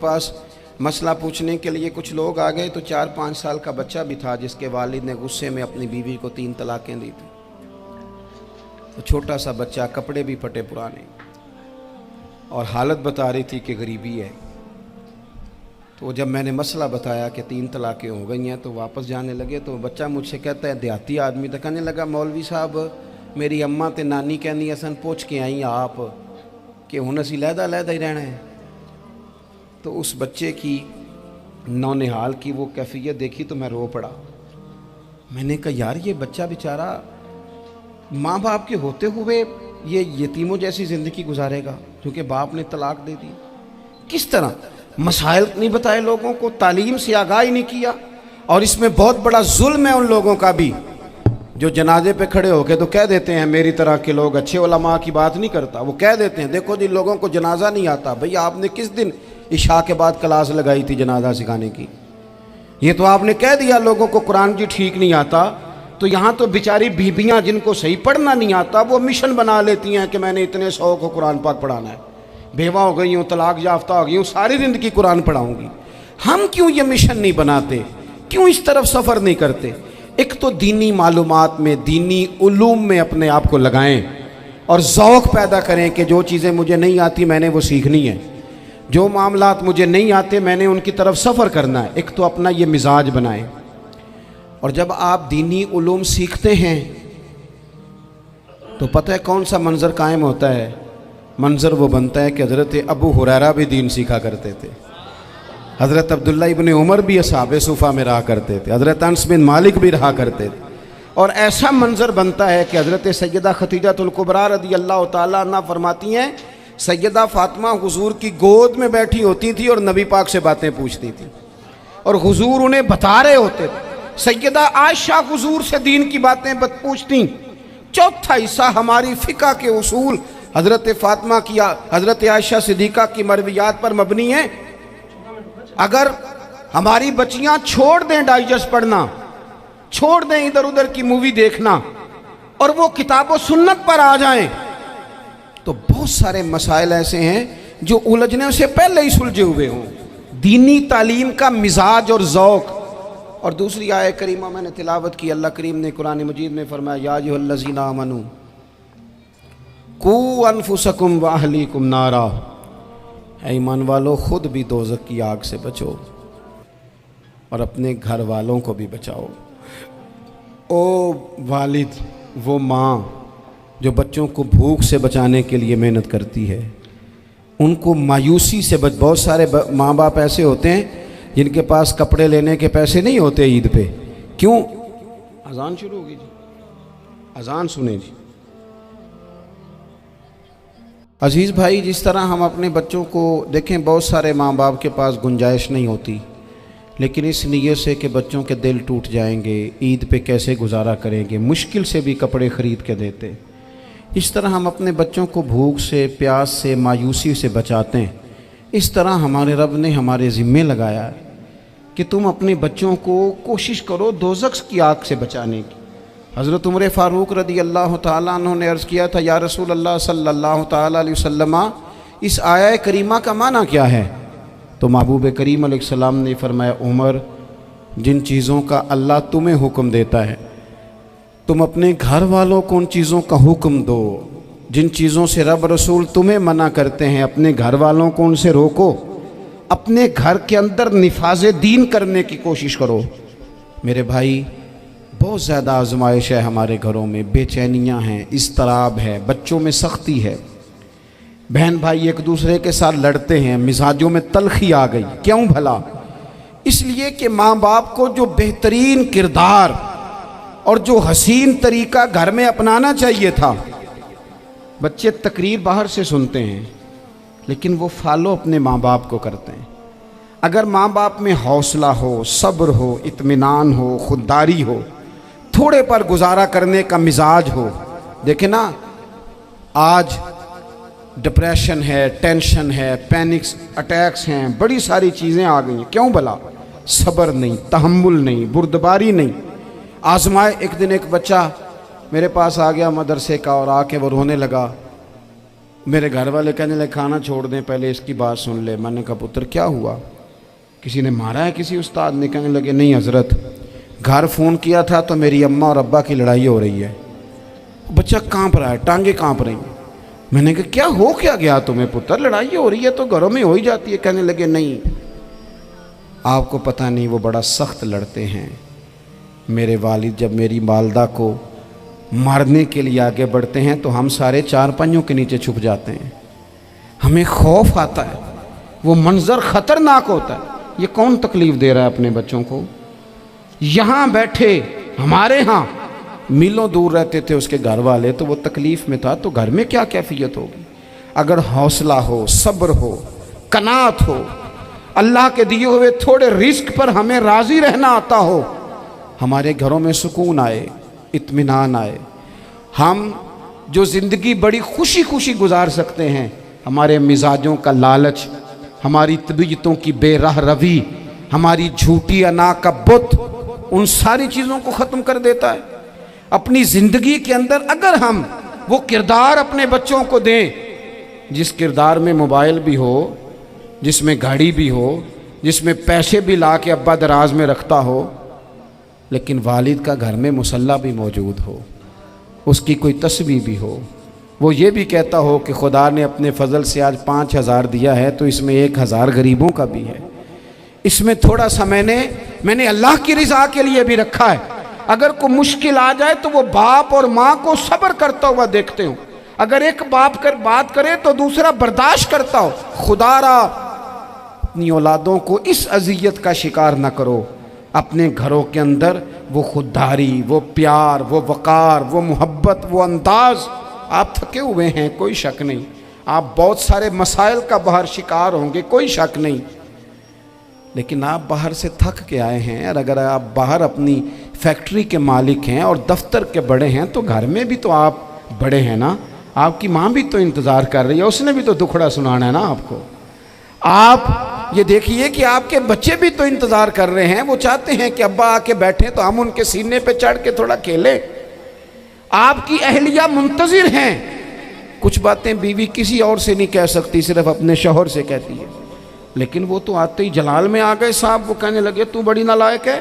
पास मसला पूछने के लिए कुछ लोग आ गए तो 4-5 साल का बच्चा भी था जिसके वालिद ने गुस्से में अपनी बीवी को 3 तलाकें दी थी। तो छोटा सा बच्चा, कपड़े भी फटे पुराने, और हालत बता रही थी कि गरीबी है। तो जब मैंने मसला बताया कि 3 तलाकें हो गई हैं तो वापस जाने लगे, तो बच्चा मुझसे कहता है, देहाती आदमी तो कहने लगा, मौलवी साहब मेरी अम्मा ते नानी कहनी असन पूछ के आई आप कि हुण असीं लहदा ही रहना है। तो उस बच्चे की नौनिहाल की वो कैफियत देखी तो मैं रो पड़ा। मैंने कहा यार ये बच्चा बेचारा माँ बाप के होते हुए ये यतीमों जैसी ज़िंदगी गुजारेगा क्योंकि बाप ने तलाक दे दी। किस तरह मसाइल नहीं बताए लोगों को, तालीम से आगाही नहीं किया। और इसमें बहुत बड़ा जुल्म है उन लोगों का भी जो जनाजे पे खड़े होके तो कह देते हैं, मेरी तरह के लोग, अच्छे उलमा की बात नहीं करता, वो कह देते हैं देखो जिन लोगों को जनाजा नहीं आता, भैया आपने किस दिन इशा के बाद क्लास लगाई थी जनाजा सिखाने की? ये तो आपने कह दिया लोगों को कुरान जी ठीक नहीं आता। तो यहाँ तो बेचारी बीबियाँ जिनको सही पढ़ना नहीं आता वो मिशन बना लेती हैं कि मैंने इतने 100 को कुरान पाक पढ़ाना है, बेवा हो गई हूँ, तलाक याफ्ता हो गई हूँ, सारी ज़िंदगी कुरान पढ़ाऊँगी। हम क्यों ये मिशन नहीं बनाते, क्यों इस तरफ सफ़र नहीं करते? एक तो दीनी मालूमात में, दीनी उलूम में अपने आप को लगाएं और ज़ौक़ पैदा करें कि जो चीज़ें मुझे नहीं आती मैंने वो सीखनी है, जो मामलात मुझे नहीं आते मैंने उनकी तरफ सफ़र करना है। एक तो अपना ये मिजाज बनाएं। और जब आप दीनी उलूम सीखते हैं तो पता है कौन सा मंज़र कायम होता है? मंज़र वो बनता है कि हज़रत अबू हुरैरा भी दीन सीखा करते थे, हज़रत अब्दुल्ला इब्न उमर भी असहाबे सुफ़ा में रहा करते थे, हज़रत अनस बिन मालिक भी रहा करते थे। और ऐसा मंज़र बनता है कि हज़रत सैयदा खदीजतुल कुबरा रज़ी अल्लाह तआला अन्हा फरमाती हैं, सैयदा फ़ातिमा हुजूर की गोद में बैठी होती थी और नबी पाक से बातें पूछती थी और हुजूर उन्हें बता रहे होते थे। सैयदा आयशा हुजूर से दीन की बातें पूछती। चौथा हिस्सा हमारी फ़िक़्ह के उसूल हज़रत फ़ातिमा की, हज़रत आयशा सिद्दीक़ा की मरवियात पर मबनी है। अगर हमारी बच्चियाँ छोड़ दें डाइजेस्ट पढ़ना, छोड़ दें इधर उधर की मूवी देखना और वो किताब व सुन्नत पर आ जाएं, तो बहुत सारे मसाइल ऐसे हैं जो उलझने से पहले ही सुलझे हुए हों। दीनी तालीम का मिजाज और ज़ौक़। और दूसरी आयत करीमा मैंने तिलावत की, अल्लाह करीम ने कुरान मजीद में फरमाया, या अय्युहल्लज़ीना आमनू कू अनफुसकुम व अहलीकुम नारा, ऐ ईमान वालों खुद भी दोज़ख की आग से बचो और अपने घर वालों को भी बचाओ। ओ वालिद, वो माँ जो बच्चों को भूख से बचाने के लिए मेहनत करती है, उनको मायूसी से बहुत सारे माँ बाप ऐसे होते हैं जिनके पास कपड़े लेने के पैसे नहीं होते ईद पे। क्यों? अजान शुरू होगी जी, अजान सुने जी। अजीज़ भाई, जिस तरह हम अपने बच्चों को देखें, बहुत सारे माँ बाप के पास गुंजाइश नहीं होती, लेकिन इस नीयत से कि बच्चों के दिल टूट जाएंगे, ईद पे कैसे गुजारा करेंगे, मुश्किल से भी कपड़े ख़रीद के देते। इस तरह हम अपने बच्चों को भूख से, प्यास से, मायूसी से बचाते हैं। इस तरह हमारे रब ने हमारे ज़िम्मे लगाया है कि तुम अपने बच्चों को कोशिश करो दोज़ख की आग से बचाने की। हज़रत उमर फ़ारूक रज़ी अल्लाह तआला अन्हु ने अर्ज़ किया था, या रसूल अल्लाह सल्लल्लाहु तआला अलैहि वसल्लम, इस आया करीमा का माना क्या है? तो महबूब करीम अलैहिस्सलाम ने फरमाया, उमर, जिन चीज़ों का अल्लाह तुम्हें हुक्म देता है तुम अपने घर वालों को उन चीज़ों का हुक्म दो। जिन चीज़ों से रब रसूल तुम्हें मना करते हैं अपने घर वालों को उनसे रोको। अपने घर के अंदर निफाज दीन करने की कोशिश करो। मेरे भाई, बहुत ज़्यादा आजमाइश है हमारे घरों में, बेचैनियाँ हैं, इज़्तिराब है, बच्चों में सख्ती है, बहन भाई एक दूसरे के साथ लड़ते हैं, मिजाजों में तलखी आ गई। क्यों भला? इसलिए कि माँ बाप को जो बेहतरीन किरदार और जो हसीन तरीका घर में अपनाना चाहिए था, बच्चे तकरीर बाहर से सुनते हैं लेकिन वो फॉलो अपने माँ बाप को करते हैं। अगर माँ बाप में हौसला हो, सब्र हो, इत्मीनान हो, खुददारी हो, थोड़े पर गुजारा करने का मिजाज हो। देखें ना, आज डिप्रेशन है, टेंशन है, पैनिक्स अटैक्स हैं, बड़ी सारी चीज़ें आ गई हैं। क्यों भला? सब्र नहीं, तहम्मुल नहीं, बुर्दबारी नहीं। आजमाए। एक दिन एक बच्चा मेरे पास आ गया मदरसे का और आके वो रोने लगा میرے گھر والے کہنے لگے کھانا چھوڑ دیں پہلے اس کی بات سن لے۔ میں نے کہا پتر کیا ہوا، کسی نے مارا ہے کسی استاد نے؟ کہنے لگے نہیں حضرت، گھر فون کیا تھا تو میری اماں اور ابا کی لڑائی ہو رہی ہے۔ بچہ کانپ رہا ہے، ٹانگیں کانپ رہی ہیں۔ میں نے کہا کیا ہو کیا گیا تمہیں پتر، لڑائی ہو رہی ہے تو گھروں میں ہو ہی جاتی ہے۔ کہنے لگے نہیں آپ کو پتہ نہیں، وہ بڑا سخت لڑتے ہیں۔ میرے والد جب میری والدہ کو مارنے کے لیے آگے بڑھتے ہیں تو ہم سارے چار پنجوں کے نیچے چھپ جاتے ہیں، ہمیں خوف آتا ہے، وہ منظر خطرناک ہوتا ہے۔ یہ کون تکلیف دے رہا ہے اپنے بچوں کو؟ یہاں بیٹھے ہمارے ہاں میلوں دور رہتے تھے اس کے گھر والے، تو وہ تکلیف میں تھا، تو گھر میں کیا کیفیت ہوگی؟ اگر حوصلہ ہو، صبر ہو، قناعت ہو، اللہ کے دیے ہوئے تھوڑے رزق پر ہمیں راضی رہنا آتا ہو، ہمارے گھروں میں سکون آئے، اطمینان آئے، ہم جو زندگی بڑی خوشی خوشی گزار سکتے ہیں۔ ہمارے مزاجوں کا لالچ، ہماری طبیعتوں کی بے راہ روی، ہماری جھوٹی انا کا بت، ان ساری چیزوں کو ختم کر دیتا ہے۔ اپنی زندگی کے اندر اگر ہم وہ کردار اپنے بچوں کو دیں جس کردار میں موبائل بھی ہو، جس میں گاڑی بھی ہو، جس میں پیسے بھی لا کے ابا دراز میں رکھتا ہو، لیکن والد کا گھر میں مصلی بھی موجود ہو، اس کی کوئی تسبیح بھی ہو، وہ یہ بھی کہتا ہو کہ خدا نے اپنے فضل سے آج 5,000 دیا ہے تو اس میں 1,000 غریبوں کا بھی ہے، اس میں تھوڑا سا میں نے اللہ کی رضا کے لیے بھی رکھا ہے۔ اگر کوئی مشکل آ جائے تو وہ باپ اور ماں کو صبر کرتا ہوا دیکھتے ہوں، اگر ایک باپ بات کرے تو دوسرا برداشت کرتا ہو۔ خدا را اپنی اولادوں کو اس اذیت کا شکار نہ کرو۔ اپنے گھروں کے اندر وہ خودداری، وہ پیار، وہ وقار، وہ محبت، وہ انداز۔ آپ تھکے ہوئے ہیں کوئی شک نہیں، آپ بہت سارے مسائل کا باہر شکار ہوں گے کوئی شک نہیں، لیکن آپ باہر سے تھک کے آئے ہیں، اور اگر آپ باہر اپنی فیکٹری کے مالک ہیں اور دفتر کے بڑے ہیں تو گھر میں بھی تو آپ بڑے ہیں نا، آپ کی ماں بھی تو انتظار کر رہی ہے، اس نے بھی تو دکھڑا سنانا ہے نا آپ کو۔ آپ یہ دیکھیے کہ آپ کے بچے بھی تو انتظار کر رہے ہیں، وہ چاہتے ہیں کہ ابا آ کے بیٹھیں تو ہم ان کے سینے پہ چڑھ کے تھوڑا کھیلیں۔ آپ کی اہلیہ منتظر ہیں، کچھ باتیں بیوی کسی اور سے نہیں کہہ سکتی، صرف اپنے شوہر سے کہتی ہے، لیکن وہ تو آتے ہی جلال میں آ گئے صاحب، وہ کہنے لگے تو بڑی نالائق ہے،